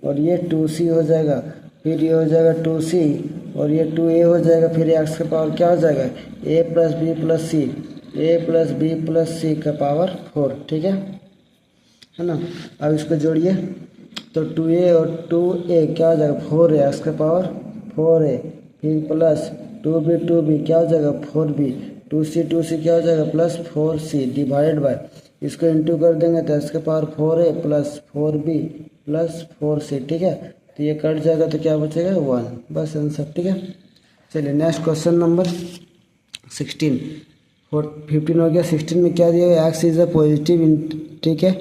और ये 2c हो जाएगा, फिर ये हो जाएगा 2c और ये 2a हो जाएगा, फिर एक्स का पावर क्या हो जाएगा a plus B plus C, a plus B plus C का पावर 4, ठीक है ना। अब इसको जोड़िए तो 2a और 2a क्या हो जाएगा 4a, एक्स का पावर 4a, फिर प्लस 2b क्या हो जाएगा 4b, 2c क्या हो जाएगा प्लस 4c डिवाइडेड बाय, इसको इंटू कर देंगे तो एक्स का power 4a plus 4b plus 4c, ठीक है। तो ये कट जाएगा तो क्या बचेगा 1, बस आंसर, ठीक है। चलिए नेक्स्ट क्वेश्चन नंबर 16, 15 हो गया। 16 में क्या दिया है, एक्स इज अ पॉजिटिव, ठीक है,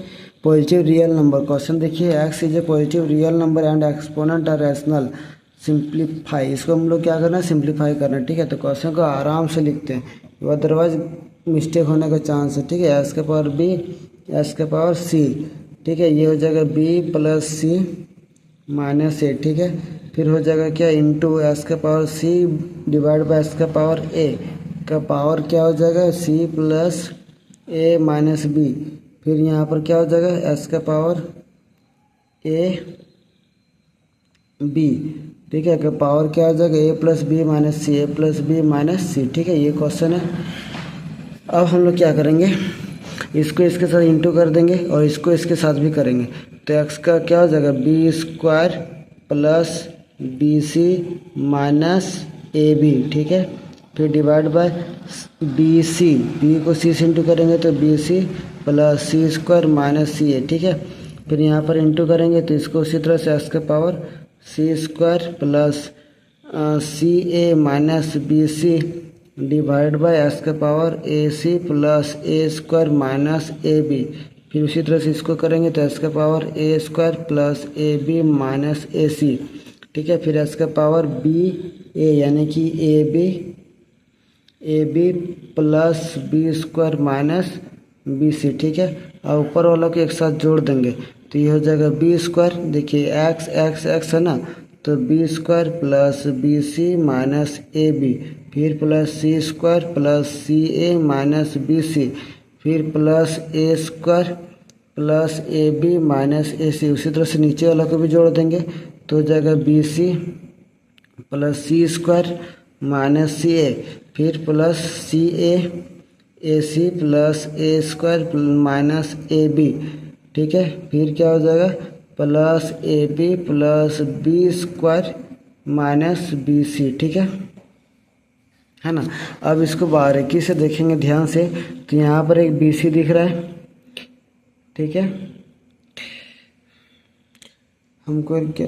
पॉजिटिव रियल नंबर। क्वेश्चन देखिए, X is a positive real number and exponent are rational, simplify. इसको हम लोग क्या करना है, सिंप्लीफाई करना है, ठीक है। तो क्वेश्चन को आराम से लिखते हैं, अदरवाइज मिस्टेक होने का चांस है, ठीक है। एक्स का पावर बी, एक्स का पावर सी, ठीक है, ये हो जाएगा B plus C minus A, ठीक है। फिर हो जाएगा क्या इंटू एक्स का power C divide by x का पावर ए का पावर क्या हो जाएगा C plus A minus B, फिर यहाँ पर क्या हो जाएगा एस का पावर ए बी, ठीक है, का पावर क्या हो जाएगा ए प्लस बी माइनस सी, ए प्लस बी माइनस सी, ठीक है। ये क्वेश्चन है। अब हम लोग क्या करेंगे, इसको इसके साथ इंटू कर देंगे और इसको इसके साथ भी करेंगे, तो एक्स का क्या हो जाएगा B square plus B C minus A B, ठीक है। फिर divide by B C, B को सी से इंटू करेंगे तो B C plus C square minus C A, ठीक है। फिर यहाँ पर इंटू करेंगे तो इसको उसी तरह से एक्स का power C square plus C A minus B C divide by x का power A C plus A square minus A B, फिर उसी तरह से इसको करेंगे तो एक्स का power A square plus A B minus A C, ठीक है। फिर एक्स का पावर बी ए यानी कि A B plus B square minus B C, ठीक है। और ऊपर वाला को एक साथ जोड़ देंगे तो ये हो जाएगा बी स्क्वायर, देखिए एक्स एक्स एक्स है ना, तो B square plus B C minus A B, फिर plus C square plus C A minus B C, फिर plus A square plus A B minus A C. उसी तरह से नीचे वाला को भी जोड़ देंगे तो हो जाएगा B C plus C square minus C A, फिर plus C A C plus A square minus A B, ठीक है। फिर क्या हो जाएगा plus A B plus B square minus B C, ठीक है ना। अब इसको बारीकी से देखेंगे ध्यान से तो यहाँ पर एक बी सी दिख रहा है, ठीक है। हमको क्या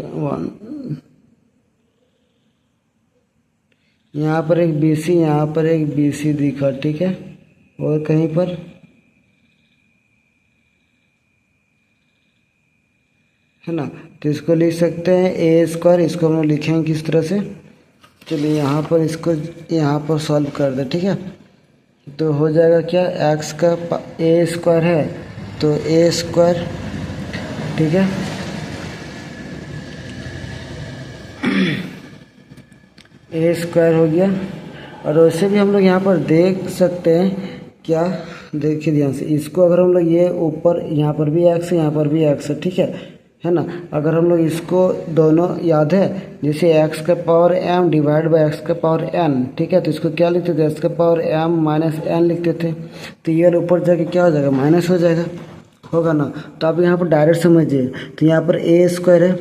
यहाँ पर एक बी सी, यहाँ पर एक बी सी दिखा, ठीक है। और कहीं पर है ना, तो इसको लिख सकते हैं ए स्क्वायर, इसको हम लोग लिखेंगे किस तरह से, चलिए यहाँ पर इसको यहाँ पर सॉल्व कर दे, ठीक है। तो हो जाएगा क्या एक्स का ए स्क्वायर है तो ए स्क्वायर, ठीक है, ए स्क्वायर हो गया। और वैसे भी हम लोग यहाँ पर देख सकते हैं क्या, देखिए ध्यान से, इसको अगर हम लोग ये ऊपर यहाँ पर भी एक्स है यहाँ पर भी एक्स है, ठीक है है ना। अगर हम लोग इसको दोनों याद है, जैसे एक्स का power M divide by x का पावर एन, ठीक है, तो इसको क्या लिखते थे, एक्स का पावर एम माइनस एन लिखते थे। तो ये ऊपर जाके क्या हो जाएगा, माइनस हो जाएगा, होगा ना। तो आप यहाँ पर डायरेक्ट समझिए, तो यहाँ पर ए स्क्वायर है,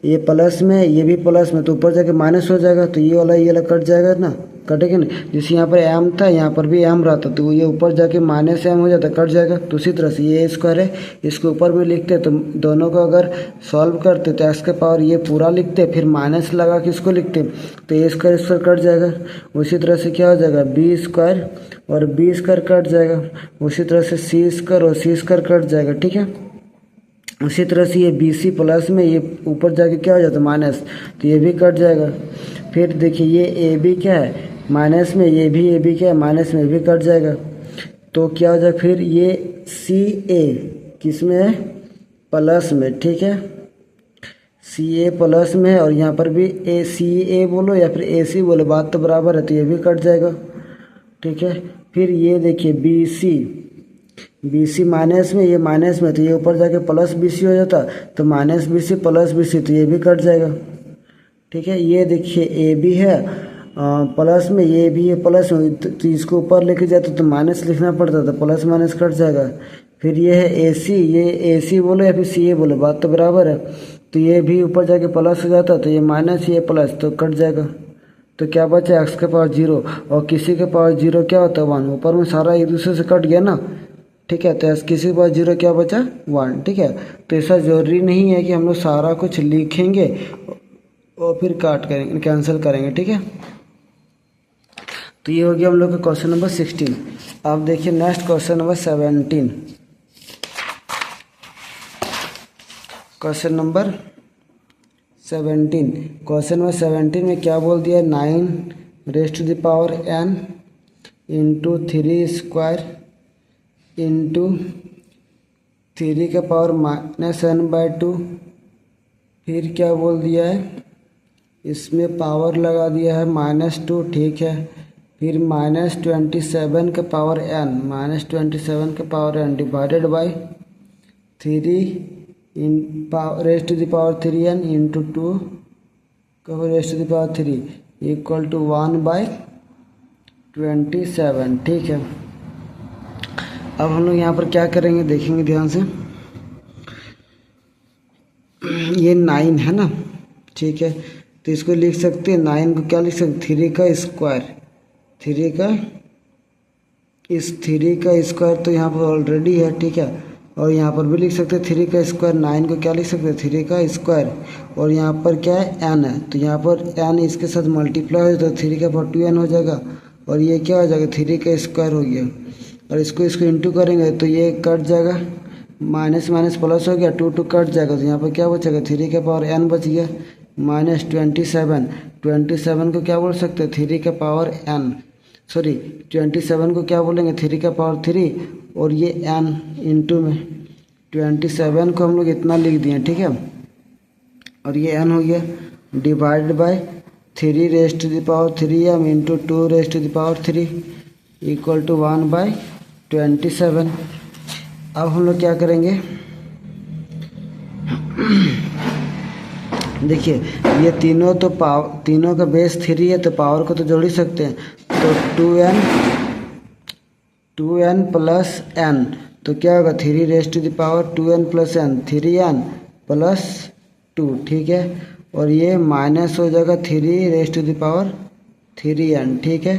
ये प्लस में ये भी प्लस में, तो ऊपर जाके माइनस हो जाएगा, तो ये वाला कट जाएगा ना, कटेगा ना। जैसे यहाँ पर एम था, यहाँ पर भी एम रहता, तो ये ऊपर जाके माइनस एम हो जाता, कट जाएगा। तो उसी तरह से ये स्क्वायर है, इसको ऊपर में लिखते, तो दोनों को अगर सॉल्व करते तो एक्स के पावर ये पूरा लिखते, फिर माइनस लगा के इसको लिखते, तो ए स्क्वायर कट जाएगा। उसी तरह से क्या हो जाएगा, बी स्क्वायर और बी स्क्वायर कट जाएगा। उसी तरह से सी स्क्वायर और सी स्क्वायर कट जाएगा, ठीक है। उसी तरह से ये बी सी प्लस में ये ऊपर जाके क्या हो जाता है, माइनस, तो ये भी कट जाएगा। फिर देखिए ये ए बी क्या है, माइनस में, ये भी ए बी क्या है, माइनस में, भी कट जाएगा। तो क्या हो जाएगा, फिर ये सी ए किस में है, प्लस में, ठीक है, सी ए प्लस में है, और यहाँ पर भी ए सी ए बोलो या फिर ए सी बोलो, बात तो बराबर है, तो ये भी कट जाएगा, ठीक है। फिर ये देखिए बी सी माइनस में, ये माइनस में, तो ये ऊपर जाके प्लस बी सी हो जाता, तो minus B C plus B C, तो ये भी कट जाएगा, ठीक है। ये देखिए ए बी है प्लस में, ये भी है प्लस में, तो इसको ऊपर लेके जाते तो माइनस लिखना पड़ता था, प्लस माइनस कट जाएगा। फिर ये है ए सी, ये ए सी बोलो या फिर सी ए बोलो, बात तो बराबर है, तो ये भी ऊपर जाके प्लस हो जाता, तो ये माइनस ये प्लस, तो कट जाएगा। तो क्या बचा, एक्स के पावर 0, और किसी के पावर 0 क्या होता है, 1, ऊपर में सारा एक दूसरे से कट गया ना, ठीक है। तो किसी के पास 0 क्या बचा, 1, ठीक है। तो ऐसा ज़रूरी नहीं है कि हम लोग सारा कुछ लिखेंगे और फिर काट करेंगे, कैंसिल करेंगे, ठीक है। तो ये हो गया हम लोग का क्वेश्चन नंबर 16। अब देखिए next question number 17। Question number 17, question number 17 में क्या बोल दिया, 9 raise to the power n into 3 square into 3 का पावर -n/2। फिर क्या बोल दिया है, इसमें पावर लगा दिया है -2, ठीक है। फिर -27 का पावर n, -27 का पावर n डिवाइडेड बाई 3 इन raise to the power 3n into 2 का raise to the power 3 equal to 1/27, ठीक है। अब हम लोग यहाँ पर क्या करेंगे, देखेंगे ध्यान से। ये 9 है ना, ठीक है, तो इसको लिख सकते हैं, 9 को क्या लिख सकते, 3 का स्क्वायर, 3 का स्क्वायर तो यहाँ पर ऑलरेडी है, ठीक है। और यहाँ पर भी लिख सकते हैं 3 का स्क्वायर, 9 को क्या लिख सकते हैं, 3 का स्क्वायर, और यहाँ पर क्या है, n है, तो यहाँ पर n इसके साथ मल्टीप्लाई हो जाता है, 3 का पावर 2n हो जाएगा, और ये क्या हो जाएगा, 3 का स्क्वायर हो गया। और इसको इंटू करेंगे तो ये कट जाएगा, माइनस माइनस प्लस हो गया, 2 कट जाएगा, तो यहाँ पर क्या बचेगा, 3 का पावर n बच गया, -27 को क्या बोल सकते हैं, 3 का पावर n, सॉरी 27 को क्या बोलेंगे, 3 का पावर 3, और ये n इंटू में 27 को हम लोग इतना लिख दिए, ठीक है। और ये n हो गया divided by 3 raise to the power 3m into 2 raise to the power 3 equal to 1/27। अब हम लोग क्या करेंगे, देखिए ये तीनों का बेस 3 है, तो पावर को तो जोड़ ही सकते हैं, तो 2n प्लस n, तो क्या होगा, 3 raise to the power 2n plus n, 3n plus 2, ठीक है। और ये माइनस हो जाएगा 3 raise to the power 3n, ठीक है,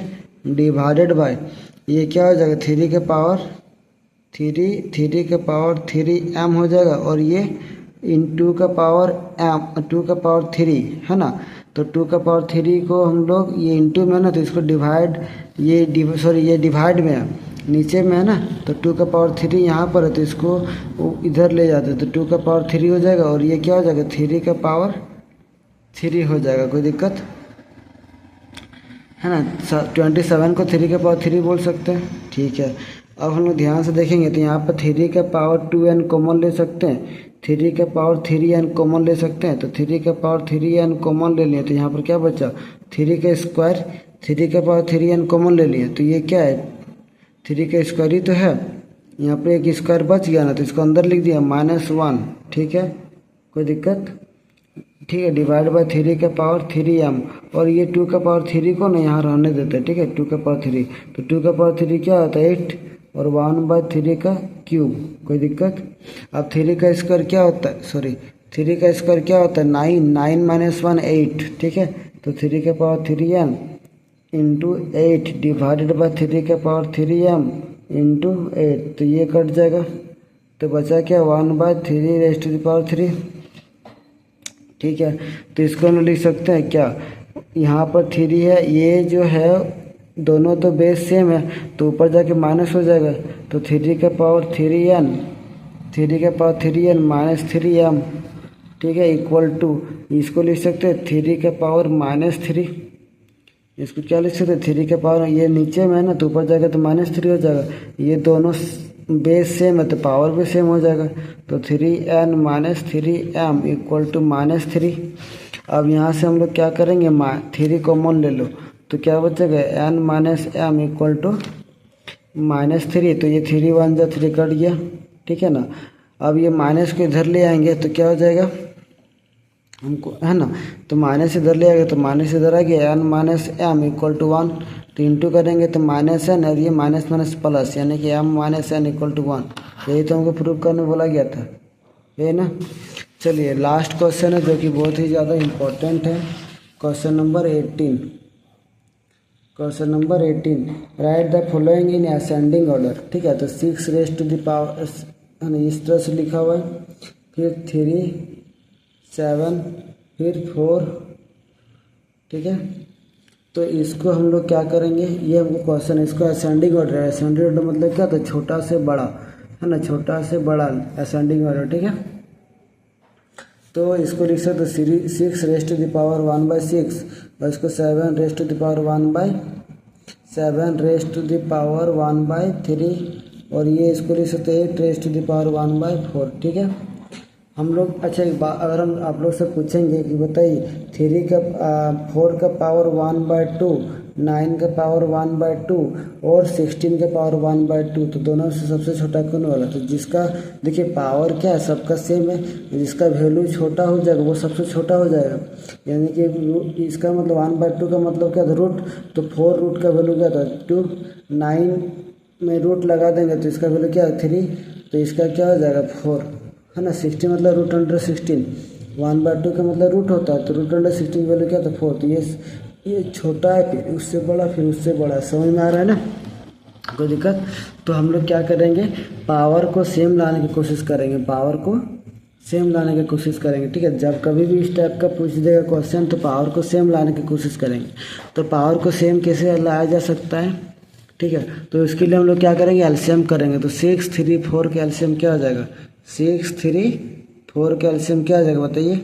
डिवाइडेड बाय ये क्या हो जाएगा, 3 का पावर 3m हो जाएगा, और ये इन 2 का पावर 3 है ना। तो 2 का पावर 3 को हम लोग ये इंटू में है ना, तो इसको ये डिवाइड में है, नीचे में है ना, तो 2 का पावर 3 यहाँ पर है, तो इसको इधर ले जाते हैं, तो 2 का पावर 3 हो जाएगा, और ये क्या हो जाएगा, 3 का पावर 3 हो जाएगा, कोई दिक्कत है ना। 27 को 3 का पावर 3 बोल सकते हैं, ठीक है। अब हम लोग ध्यान से देखेंगे तो यहाँ पर 3 का पावर 2n कॉमन ले सकते हैं, 3 का पावर 3n कॉमन ले सकते हैं, तो 3 का पावर 3n कॉमन ले लिए, तो यहाँ पर क्या बचा, 3 का स्क्वायर, 3 का पावर 3n कॉमन ले लिए, तो ये क्या है, 3 का स्क्वायर ही तो है, यहाँ पर एक स्क्वायर बच गया ना, तो इसको अंदर लिख दिया -1, ठीक है, कोई दिक्कत? ठीक है, डिवाइड बाय 3 का पावर 3m, और ये 2 का पावर 3 को ना यहाँ रहने देते हैं, ठीक है, 2 का पावर 3, तो 2 का पावर 3 क्या होता है 8, और 1/3 का क्यूब। कोई दिक्कत? अब 3 का स्क्वायर क्या होता है, सॉरी 3 का स्क्वायर क्या होता है 9, 9 - 1 8, ठीक है, तो 3 का power 3m into 8 divided by 3 का पावर 3m इंटू 8, तो ये कट जाएगा, तो बचा क्या 1/3 रेज़ टू द पावर 3, ठीक है। तो इसको हम लिख सकते हैं क्या, यहाँ पर 3 है, ये जो है दोनों तो बेस सेम है, तो ऊपर जाके माइनस हो जाएगा, तो 3 का पावर 3n, 3 का पावर 3n माइनस 3m, ठीक है, इक्वल टू, इसको लिख सकते हैं 3 का पावर -3, इसको क्या लिख सकते हैं 3 का पावर, ये नीचे में है ना, तो ऊपर जाएगा तो -3 हो जाएगा, ये दोनों बेस सेम है तो पावर भी सेम हो जाएगा, तो 3n - 3m इक्वल टू -3। अब यहाँ से हम लोग क्या करेंगे 3 कॉमन ले लो, तो क्या बचेगा n - m इक्वल टू -3, तो ये 3 1 जा 3 कट गया, ठीक है ना। अब ये माइनस को इधर ले आएंगे तो क्या हो जाएगा हमको, है ना, तो माइनस इधर ले आएगा तो माइनस इधर आ गया, n - m इक्वल टू 1, तो इंटू करेंगे तो -n, और ये माइनस माइनस प्लस, यानी कि m - n इक्वल टू 1, यही तो हमको प्रूव करने बोला गया था, यही ना। चलिए लास्ट क्वेश्चन है जो कि बहुत ही ज़्यादा इम्पोर्टेंट है, question number 18। Question number 18, right the following in ascending order, ठीक है, तो 6 रेज़ टू द पावर, इस तरह से लिखा हुआ है, फिर 3 7 फिर 4, ठीक है। तो इसको हम लोग क्या करेंगे, ये हमको क्वेश्चन है, इसको असेंडिंग ऑर्डर है, असेंडिंग ऑर्डर मतलब क्या था, छोटा से बड़ा, है ना, छोटा से बड़ा असेंडिंग ऑर्डर, ठीक है। तो इसको लिख सकते 6 रेज़ टू द पावर 1/6, और इसको 7 raise to the power 7 raise to the power 1/3, और ये इसको लिख सकते 8 रेज़ टू द पावर 1/4, ठीक है। हम लोग अच्छा एक बात, अगर हम आप लोग से पूछेंगे कि बताइए 4 का पावर 1/2, 9 का पावर 1/2 और 16 का पावर 1/2, तो दोनों से सबसे छोटा कौन वाला, तो जिसका देखिए पावर क्या है सबका सेम है, जिसका वैल्यू छोटा हो जाएगा वो सबसे छोटा हो जाएगा, यानी कि इसका मतलब 1/2 का मतलब क्या था रूट, तो 4 रूट का वैल्यू क्या था 2, 9 में रूट लगा देंगे तो इसका वैल्यू क्या है 3, तो इसका क्या हो जाएगा 4, है ना। 60 मतलब √16, 1/2 का मतलब रूट होता है, तो √16 वैल्यू क्या था 4, तो ये छोटा है, फिर उससे बड़ा, फिर उससे बड़ा, समझ में आ रहा है ना, कोई दिक्कत? तो हम लोग क्या करेंगे, पावर को सेम लाने की कोशिश करेंगे, पावर को सेम लाने की कोशिश करेंगे, ठीक है। जब कभी भी इस टाइप का पूछ देगा क्वेश्चन तो पावर को सेम लाने की कोशिश करेंगे। तो पावर को सेम कैसे लाया जा सकता है, ठीक है, तो इसके लिए हम लोग क्या करेंगे एलसीएम करेंगे, तो 6 3 4 का एलसीएम क्या हो जाएगा 6 3 4 का एलसीएम क्या आ जाएगा बताइए,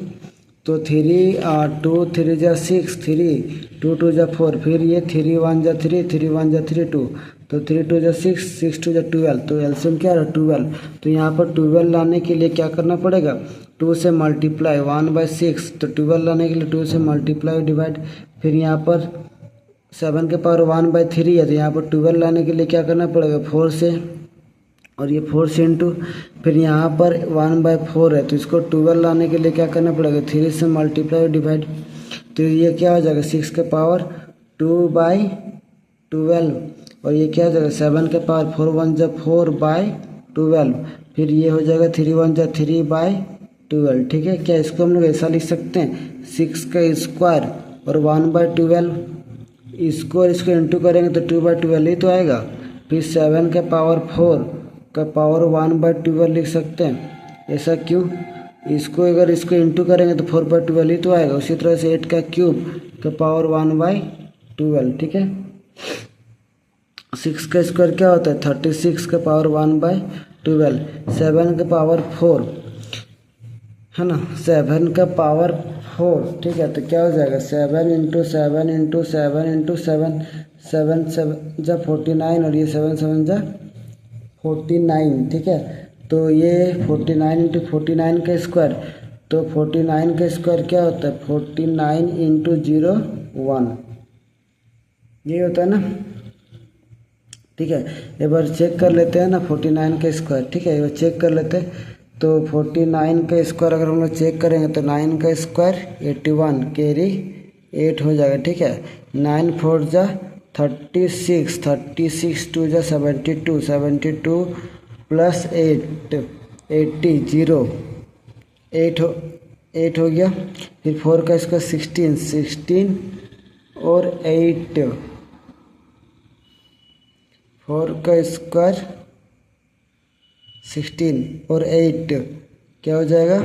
तो 3 2 3 जा 6, 3 2 2 जा 4, फिर ये 3 1 जा 3, 3 1 जा 3 2, तो 3 2 जा 6, 6 2 जा 12, तो एलसीएम क्या रहा 12, तो यहाँ पर 12 लाने के लिए क्या करना पड़ेगा 2 से मल्टीप्लाई 1/6, तो 12 लाने के लिए 2 से मल्टीप्लाई डिवाइड, फिर यहाँ पर 7 के पावर 1/3 है, तो यहाँ पर 12 लाने के लिए क्या करना पड़ेगा 4 से, और ये 4 से इंटू, फिर यहाँ पर 1/4 है, तो इसको 12 लाने के लिए क्या करना पड़ेगा 3 से मल्टीप्लाई डिवाइड, तो ये क्या हो जाएगा 6 के पावर 2/12, और ये क्या हो जाएगा 7 के पावर 4 1 जा 4/12, फिर ये हो जाएगा 3 1 जा 3/12, ठीक है। क्या इसको हम लोग ऐसा लिख सकते हैं 6 का स्क्वायर और 1/12, इसको और इसको इंटू करेंगे तो 2/12 ही तो आएगा, फिर 7 का पावर 4 का पावर 1/12 लिख सकते हैं, ऐसा क्यों, इसको अगर इसको इंटू करेंगे तो 4/12 ही तो आएगा। उसी तरह से 8 का क्यूब का पावर 1/12, ठीक है। 6 का स्क्वायर क्या होता है 36 का पावर 1/12, 7 का पावर 4, है ना, 7 का पावर 4, ठीक है, तो क्या हो जाएगा 7 × 7 × 7 × 7, 7 7 जा 49, और ये 7 7 जा 49, ठीक है। तो ये 49 × 49 का स्क्वायर, तो 49 का स्क्वायर क्या होता है 49 × 0 1, ये होता है ना, ठीक है। एक बार चेक कर लेते हैं ना 49 का स्क्वायर, ठीक है, एक बार चेक कर लेते हैं, तो 49 का स्क्वायर अगर हम लोग चेक करेंगे तो 9 का स्क्वायर 81 कैरी 8 हो जाएगा, ठीक है। 9 4 जा 36, 36 2 जा 72, 72 प्लस 8 80 0 8 हो गया। फिर 4 का स्क्वायर 16, 16 और 8 4 का स्क्वायर 16 और 8 क्या हो जाएगा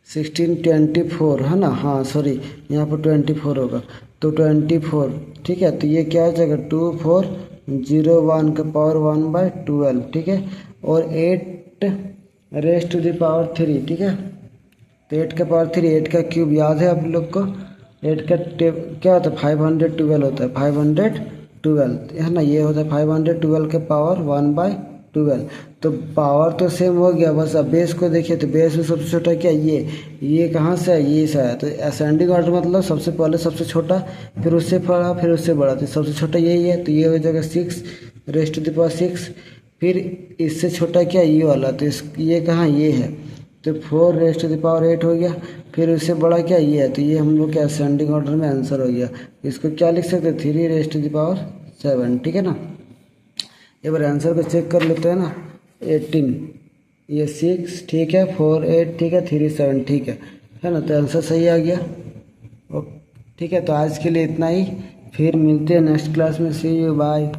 16 24 है ना, हाँ सॉरी यहाँ पर 24 होगा तो 24, ठीक है। तो ये क्या हो जाएगा 2401 का पावर 1/12, ठीक है। और 8 रेस्ट टू द पावर 3, ठीक है। तो 8 का पावर 3, 8 का क्यूब याद है आप लोग को, 8 का क्या होता है 512 होता है, 512 है ना, ये होता है 512 के पावर 1/12। तो पावर तो सेम हो गया, बस अब बेस को देखिए तो बेस में सबसे छोटा क्या ये कहाँ से है, ये से है। तो असेंडिंग ऑर्डर मतलब सबसे पहले सबसे छोटा, फिर उससे बड़ा, फिर उससे बड़ा, तो सबसे छोटा यही है। तो ये हो जाएगा 6 रेस्ट टू द पावर 6। फिर इससे छोटा क्या ये वाला, तो ये कहाँ ये है, तो 4 रेस्ट टू द पावर 8 हो गया। फिर उससे बड़ा क्या ये है, तो ये हम लोग के असेंडिंग ऑर्डर में आंसर हो गया। इसको क्या लिख सकते हैं 3 रेस्ट टू द पावर 7, ठीक है ना। एक बार आंसर को चेक कर लेते हैं ना, 18 ये 6 ठीक है, 4 8 ठीक है, 3 7 ठीक है ना। तो आंसर सही आ गया। ओके ठीक है, तो आज के लिए इतना ही, फिर मिलते हैं नेक्स्ट क्लास में। सी यू, बाय।